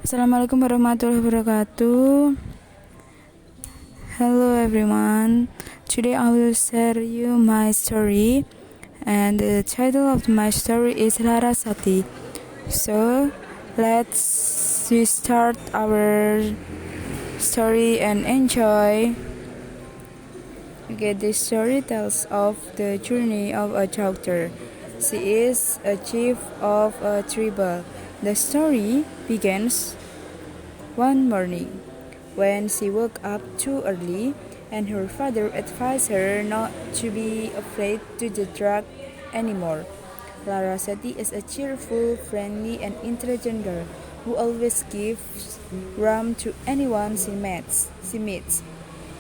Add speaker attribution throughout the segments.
Speaker 1: Assalamualaikum warahmatullahi wabarakatuh. Hello everyone. Today I will share you my story, and the title of my story is Larasati. So let's start our story and enjoy. Okay, this story tells of the journey of a doctor. She is a chief of a tribe. The story begins one morning when she woke up too early and her father advised her not to be afraid to the dark anymore. Larasati is a cheerful, friendly, and intelligent girl who always gives warmth to anyone she meets.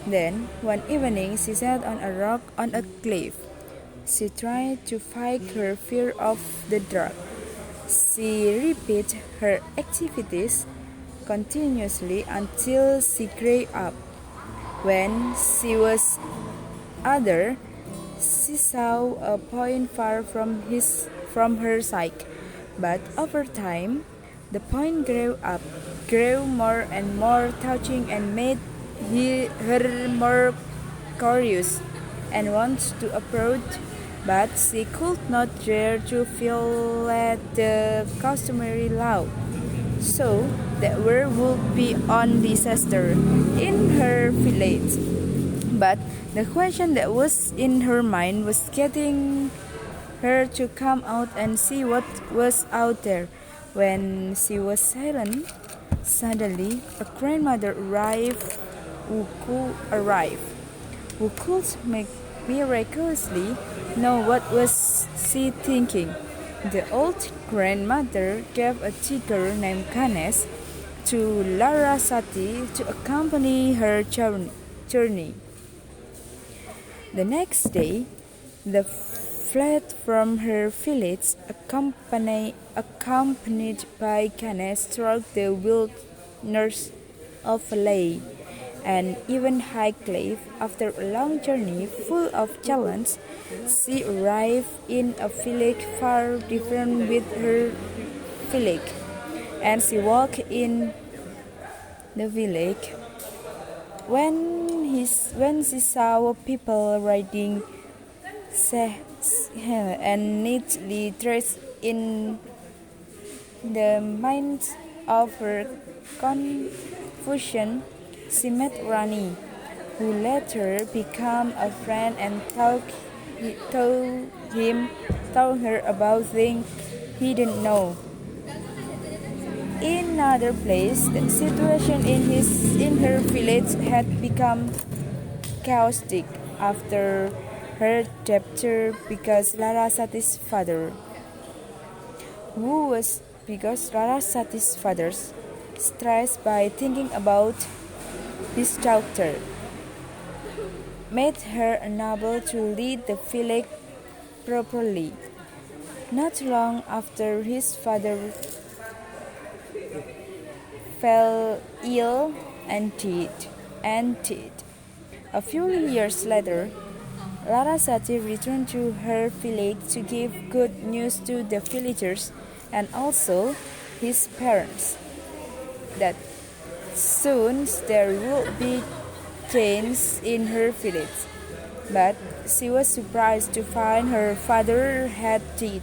Speaker 1: Then, one evening, she sat on a rock on a cliff. She tried to fight her fear of the dark. She repeated her activities continuously until she grew up. When she was older, she saw a point far from her sight. But over time, the point grew more and more touching and made her more curious and wants to approach, but she could not dare to violate the customary law. So that there would be on disaster in her village. But the question that was in her mind was getting her to come out and see what was out there. When she was silent, suddenly a grandmother arrived, who could make miraculously know what was she thinking. The old grandmother gave a tiger named Ganesh to Larasati to accompany her journey. The next day, the fled from her village, accompanied by Ganesh through the wilderness of Leh and even high cliff. After a long journey full of challenge, she arrived in a village far different with her village, and she walked in the village. When she saw people riding and neatly dressed in the midst of her confusion, she met Rani, who later became a friend and told her about things he didn't know. In another place, the situation in her village had become chaotic after her departure because Larasati's father, stressed by thinking about his daughter, made her unable to lead the village properly. Not long after his father fell ill and died. A few years later, Larasati returned to her village to give good news to the villagers and also his parents that soon there would be change in her village. But she was surprised to find her father had died,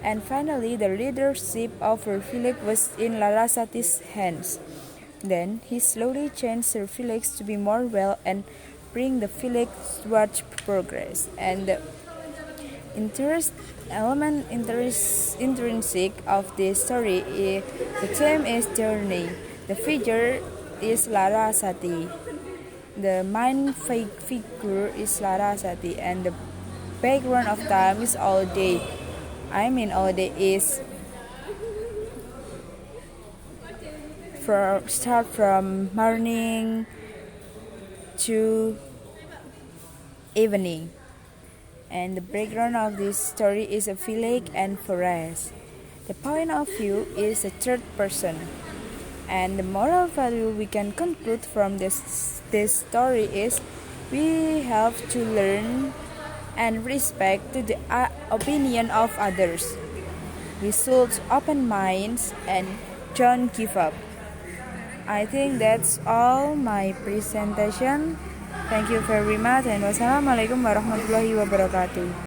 Speaker 1: and finally the leadership of her village was in Larasati's hands. Then he slowly changed her village to be more well and bring the village towards progress. And the intrinsic of this story is the theme is journey. The figure is Larasati. The main figure is Larasati, and the background of time is all day. All day is start from morning to evening. And the background of this story is a village and forest. The point of view is a third person. And the moral value we can conclude from this story is we have to learn and respect to the opinion of others. We should open minds and don't give up. I think that's all my presentation. Thank you very much and wassalamualaikum warahmatullahi wabarakatuh.